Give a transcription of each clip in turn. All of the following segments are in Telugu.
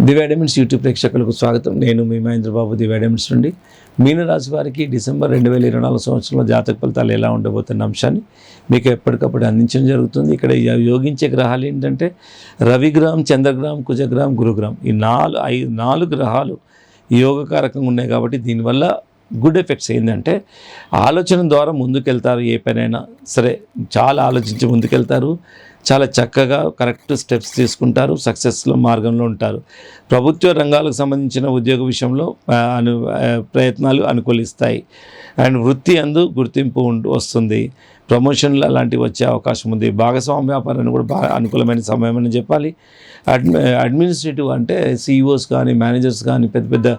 దివ్య డైమండ్స్ యూట్యూబ్ ప్రేక్షకులకు స్వాగతం. నేను మీ మహేంద్ర బాబు, దివ్య డైమండ్స్ నుండి. మీనరాశి వారికి డిసెంబర్ 2024 సంవత్సరంలో జాతక ఫలితాలు ఎలా ఉండబోతున్న అంశాన్ని మీకు ఎప్పటికప్పుడు అందించడం జరుగుతుంది. ఇక్కడ యోగించే గ్రహాలు ఏంటంటే రవిగ్రహం, చంద్రగ్రహం, కుజగ్రహం, గురుగ్రహం. ఈ నాలుగు గ్రహాలు యోగకారకంగా ఉన్నాయి. కాబట్టి దీనివల్ల గుడ్ ఎఫెక్ట్స్ ఏంటంటే ఆలోచన ద్వారా ముందుకెళ్తారు. ఏ పనైనా సరే చాలా ఆలోచించి ముందుకెళ్తారు. చాలా చక్కగా కరెక్ట్ స్టెప్స్ తీసుకుంటారు. సక్సెస్లో మార్గంలో ఉంటారు. ప్రభుత్వ రంగాలకు సంబంధించిన ఉద్యోగ విషయంలో ప్రయత్నాలు అనుకూలిస్తాయి. అండ్ వృత్తి అందు గుర్తింపు వస్తుంది. ప్రమోషన్లు అలాంటివి వచ్చే అవకాశం ఉంది. భాగస్వామ్య వ్యాపారాన్ని కూడా బాగా అనుకూలమైన సమయం అని చెప్పాలి. అడ్మినిస్ట్రేటివ్ అంటే సీఈఓస్ కానీ, మేనేజర్స్ కానీ, పెద్ద పెద్ద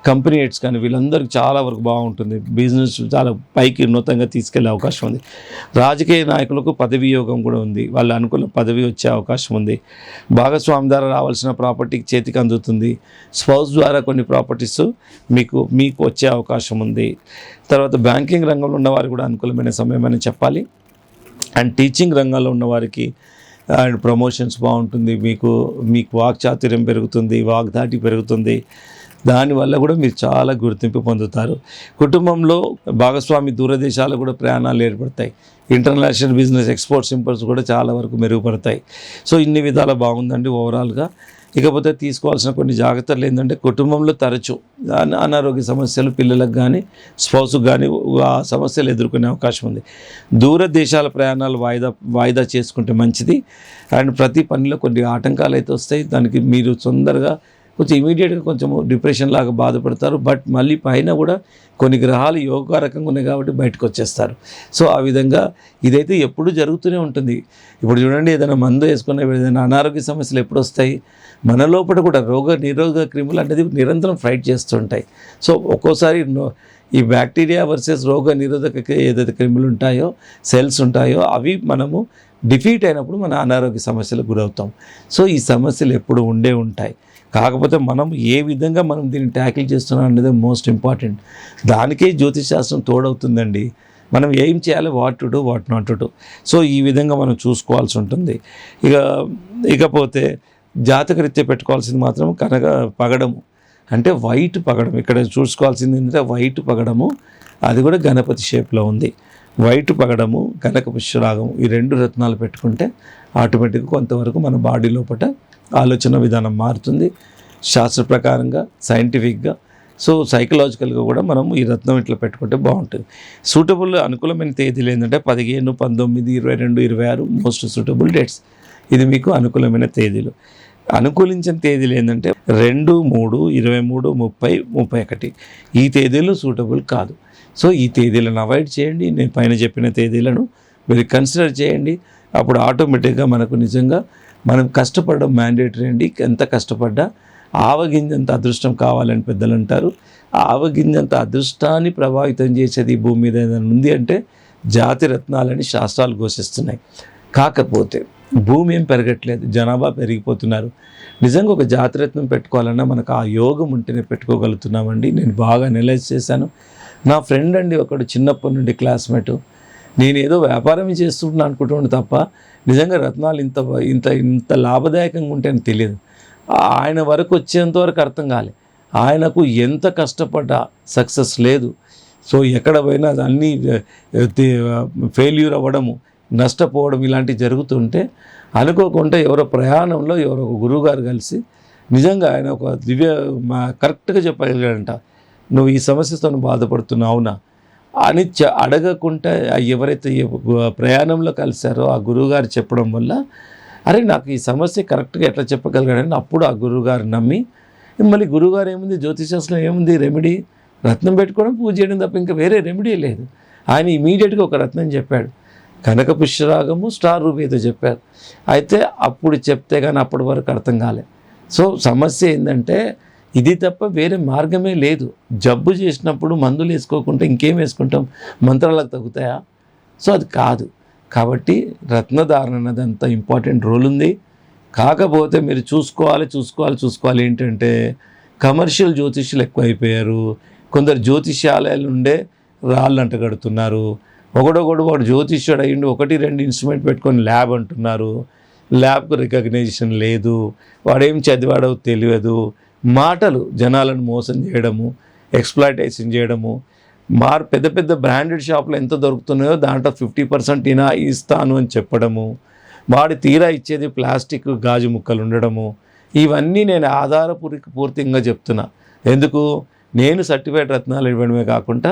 కంపెనీ హెడ్స్ కానీ వీళ్ళందరికీ చాలా వరకు బాగుంటుంది. బిజినెస్ చాలా పైకి ఉన్నతంగా తీసుకెళ్లే అవకాశం ఉంది. రాజకీయ నాయకులకు పదవీ యోగం కూడా ఉంది. వాళ్ళు అనుకున్న పదవి వచ్చే అవకాశం ఉంది. భాగస్వామి ద్వారా రావాల్సిన ప్రాపర్టీకి చేతికి అందుతుంది. స్పౌస్ ద్వారా కొన్ని ప్రాపర్టీస్ మీకు వచ్చే అవకాశం ఉంది. తర్వాత బ్యాంకింగ్ రంగంలో ఉన్నవారు కూడా అనుకూలమైన సమయం అని చెప్పాలి. అండ్ టీచింగ్ రంగంలో ఉన్నవారికి అండ్ ప్రమోషన్స్ బాగుంటుంది. మీకు వాక్చాతుర్యం పెరుగుతుంది, వాగ్దాటి పెరుగుతుంది. దానివల్ల కూడా మీరు చాలా గుర్తింపు పొందుతారు. కుటుంబంలో భాగస్వామి దూరదేశాలు కూడా ప్రయాణాలు ఏర్పడతాయి. ఇంటర్నేషనల్ బిజినెస్, ఎక్స్పోర్ట్స్, ఇంపోర్ట్స్ కూడా చాలా వరకు మెరుగుపడతాయి. సో ఇన్ని విధాల బాగుందండి ఓవరాల్గా. ఇకపోతే తీసుకోవాల్సిన కొన్ని జాగ్రత్తలు ఏంటంటే కుటుంబంలో తరచూ అనారోగ్య సమస్యలు పిల్లలకు కానీ స్పౌస్కి కానీ ఆ సమస్యలు ఎదుర్కొనే అవకాశం ఉంది. దూర దేశాల ప్రయాణాలు వాయిదా చేసుకుంటే మంచిది. అండ్ ప్రతి పనిలో కొన్ని ఆటంకాలు అయితే వస్తాయి. దానికి మీరు తొందరగా కొంచెం ఇమీడియట్గా కొంచెము డిప్రెషన్ లాగా బాధపడతారు. బట్ మళ్ళీ పైన కూడా కొన్ని గ్రహాలు యోగకారకంగా ఉన్నాయి కాబట్టి బయటకు వచ్చేస్తారు. సో ఆ విధంగా ఇదైతే ఎప్పుడు జరుగుతూనే ఉంటుంది. ఇప్పుడు చూడండి, ఏదైనా మందు వేసుకునే ఏదైనా అనారోగ్య సమస్యలు ఎప్పుడు వస్తాయి? మన లోపల కూడా నిరోధక క్రిములు అనేది నిరంతరం ఫైట్ చేస్తుంటాయి. సో ఒక్కోసారి ఈ బ్యాక్టీరియా వర్సెస్ రోగ నిరోధక ఏదైతే క్రిములు ఉంటాయో, సెల్స్ ఉంటాయో అవి మనము డిఫీట్ అయినప్పుడు మన అనారోగ్య సమస్యలకు గురవుతాం. సో ఈ సమస్యలు ఎప్పుడు ఉంటాయి. కాకపోతే మనం ఏ విధంగా మనం దీన్ని ట్యాకిల్ చేస్తున్నాం అనేది మోస్ట్ ఇంపార్టెంట్. దానికే జ్యోతిష్ శాస్త్రం తోడవుతుందండి. మనం ఏం చేయాలి, what to do, what not to do. So ఈ విధంగా మనం చూసుకోవాల్సి ఉంటుంది. ఇకపోతే జాతకరీత్యా పెట్టుకోవాల్సింది మాత్రం పగడము అంటే వైట్ పగడం. ఇక్కడ చూసుకోవాల్సింది ఏంటంటే వైట్ పగడము, అది కూడా గణపతి షేప్లో ఉంది. వైట్ పగడము, కనక పుష్యరాగము, ఈ రెండు రత్నాలు పెట్టుకుంటే ఆటోమేటిక్గా కొంతవరకు మన బాడీ లోపల ఆలోచన విధానం మారుతుంది. శాస్త్ర ప్రకారంగా, సైంటిఫిక్గా, సో సైకలాజికల్గా కూడా మనం ఈ రత్నం ఇట్లా పెట్టుకుంటే బాగుంటుంది. సూటబుల్ అనుకూలమైన తేదీలు ఏంటంటే 15, 19, 22, 26 మోస్ట్ సూటబుల్ డేట్స్. ఇది మీకు అనుకూలమైన తేదీలు. అనుకూలించిన తేదీలు ఏంటంటే 2, 3, 23, 30, 31 ఈ తేదీలు సూటబుల్ కాదు. సో ఈ తేదీలను అవాయిడ్ చేయండి. నేను పైన చెప్పిన తేదీలను మీరు కన్సిడర్ చేయండి. అప్పుడు ఆటోమేటిక్గా మనకు నిజంగా మనం కష్టపడడం మ్యాండేటరీ అండి. ఎంత కష్టపడ్డా ఆవగింజంత అదృష్టం కావాలని పెద్దలు అంటారు. ఆవగింజంత అదృష్టాన్ని ప్రభావితం చేసేది ఈ భూమి మీద ఏదైనా ఉంది అంటే జాతి రత్నాలని శాస్త్రాలు ఘోషిస్తున్నాయి. కాకపోతే భూమి ఏం పెరగట్లేదు, జనాభా పెరిగిపోతున్నారు. నిజంగా ఒక జాతిరత్నం పెట్టుకోవాలన్నా మనకు ఆ యోగం ఉంటేనే పెట్టుకోగలుగుతున్నామండి. నేను బాగా అనలైజ్ చేశాను. నా ఫ్రెండ్ అండి ఒకడు, చిన్నప్పటి నుండి క్లాస్మేటు. నేను ఏదో వ్యాపారం చేస్తుంటున్నా అనుకుంటున్నాను తప్ప నిజంగా రత్నాలు ఇంత లాభదాయకంగా ఉంటాయని తెలియదు. ఆయన వరకు వచ్చేంత వరకు అర్థం కాలే. ఆయనకు ఎంత కష్టపడ్డా సక్సెస్ లేదు. సో ఎక్కడ పోయినా అన్నీ ఫెయిల్యూర్ అవ్వడము, నష్టపోవడం ఇలాంటివి జరుగుతుంటే అనుకోకుండా ఎవరో ప్రయాణంలో ఎవరో ఒక గురువుగారు కలిసి నిజంగా ఆయన ఒక కరెక్ట్గా చెప్పగలిగాడంట, నువ్వు ఈ సమస్యతో బాధపడుతున్నావు అవునా అని అడగకుండా ఎవరైతే ప్రయాణంలో కలిశారో ఆ గురువుగారు చెప్పడం వల్ల అరే నాకు ఈ సమస్య కరెక్ట్గా ఎట్లా చెప్పగలిగాడని అప్పుడు ఆ గురువుగారు నమ్మి, మళ్ళీ గురువుగారు ఏముంది జ్యోతిషాస్త్రం ఏముంది రెమెడీ, రత్నం పెట్టుకోవడం, పూజ చేయడం తప్ప ఇంకా వేరే రెమెడీ లేదు. ఆయన ఇమీడియట్గా ఒక రత్నం చెప్పాడు, కనక పుష్యరాగము, స్టార్ రూపీతో చెప్పారు. అయితే అప్పుడు చెప్తే కానీ అప్పటి వరకు అర్థం కాలే. సో సమస్య ఏంటంటే ఇది తప్ప వేరే మార్గమే లేదు. జబ్బు చేసినప్పుడు మందులు వేసుకోకుండా ఇంకేం వేసుకుంటాం, మంత్రాలకు తగ్గుతాయా? సో అది కాదు. కాబట్టి రత్నధారణ అనేది అంత ఇంపార్టెంట్ రోల్ ఉంది. కాకపోతే మీరు చూసుకోవాలి ఏంటంటే కమర్షియల్ జ్యోతిష్యులు ఎక్కువైపోయారు. కొందరు జ్యోతిష్యాలయాల నుండే రాళ్ళు అంట కడుతున్నారు. వాడు జ్యోతిష్యుడు అయ్యిండు 1-2 ఇన్స్ట్రుమెంట్ పెట్టుకొని ల్యాబ్ అంటున్నారు. ల్యాబ్కు రికగ్నైజేషన్ లేదు, వాడేం చదివాడో తెలియదు, మాటలు జనాలను మోసం చేయడము, ఎక్స్ప్లాయిటేషన్ చేయడము, పెద్ద పెద్ద బ్రాండెడ్ షాపులు ఎంత దొరుకుతున్నాయో దాంట్లో 50% ఇస్తాను అని చెప్పడము, వాడి తీరా ఇచ్చేది ప్లాస్టిక్ గాజు ముక్కలు ఉండడము, ఇవన్నీ నేను పూర్తిగా చెప్తున్నా. ఎందుకు? నేను సర్టిఫైడ్ రత్నాలు ఇవ్వడమే కాకుండా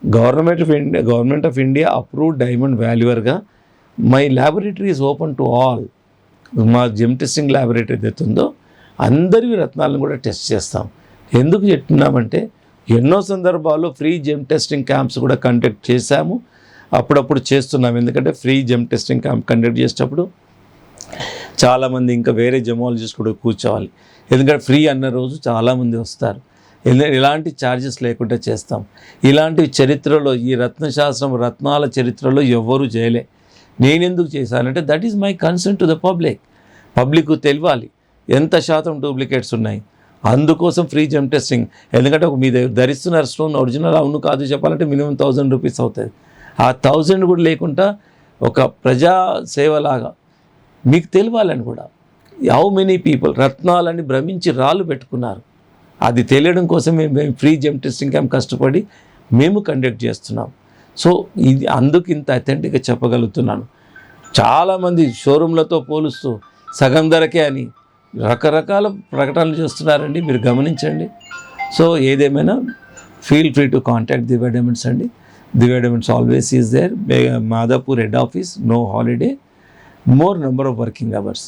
government of India approved diamond వాల్యూవర్గా my laboratory is open to all. మా జెమ్ టెస్టింగ్ ల్యాబొరేటరీ ఏదైతుందో అందరివి రత్నాలను కూడా టెస్ట్ చేస్తాం. ఎందుకు చెప్తున్నామంటే ఎన్నో సందర్భాల్లో ఫ్రీ జెమ్ టెస్టింగ్ క్యాంప్స్ కూడా కండక్ట్ చేశాము, అప్పుడప్పుడు చేస్తున్నాం. ఎందుకంటే free gem testing camp conduct చేసేటప్పుడు చాలామంది ఇంకా వేరే జెమాలజిస్ట్ కూడా కూర్చోవాలి. ఎందుకంటే ఫ్రీ అన్న రోజు చాలామంది వస్తారు. ఎలాంటి ఛార్జెస్ లేకుండా చేస్తాం. ఇలాంటి చరిత్రలో ఈ రత్నశాస్త్రం రత్నాల చరిత్రలో ఎవ్వరూ చేయలే. నేనెందుకు చేశానంటే that is my concern to the public తెలియాలి ఎంత శాతం డూప్లికేట్స్ ఉన్నాయి. అందుకోసం ఫ్రీ జెమ్ టెస్టింగ్. ఎందుకంటే మీ దగ్గర ధరిస్తున్నారు స్టోన్ ఒరిజినల్ అవును కాదు చెప్పాలంటే మినిమం 1000 రూపీస్ అవుతుంది. ఆ 1000 కూడా లేకుండా ఒక ప్రజా సేవలాగా మీకు తెలియాలని కూడా హౌ మెనీ పీపుల్ రత్నాలని భ్రమించి రాళ్ళు పెట్టుకున్నారు. అది తెలియడం కోసం మేము ఫ్రీ జెమ్ టెస్టింగ్ క్యాంప్ కష్టపడి మేము కండక్ట్ చేస్తున్నాం. సో ఇది అందుకు ఇంత అథెంటిక్గా చెప్పగలుగుతున్నాను. చాలామంది షోరూమ్లతో పోలుస్తూ సగం ధరకే అని రకరకాల ప్రకటనలు చేస్తున్నారండి, మీరు గమనించండి. సో ఏదేమైనా feel free to contact Divya diamonds అండి. Divya diamonds always is there. Madhapur head office, no holiday, more number of working hours.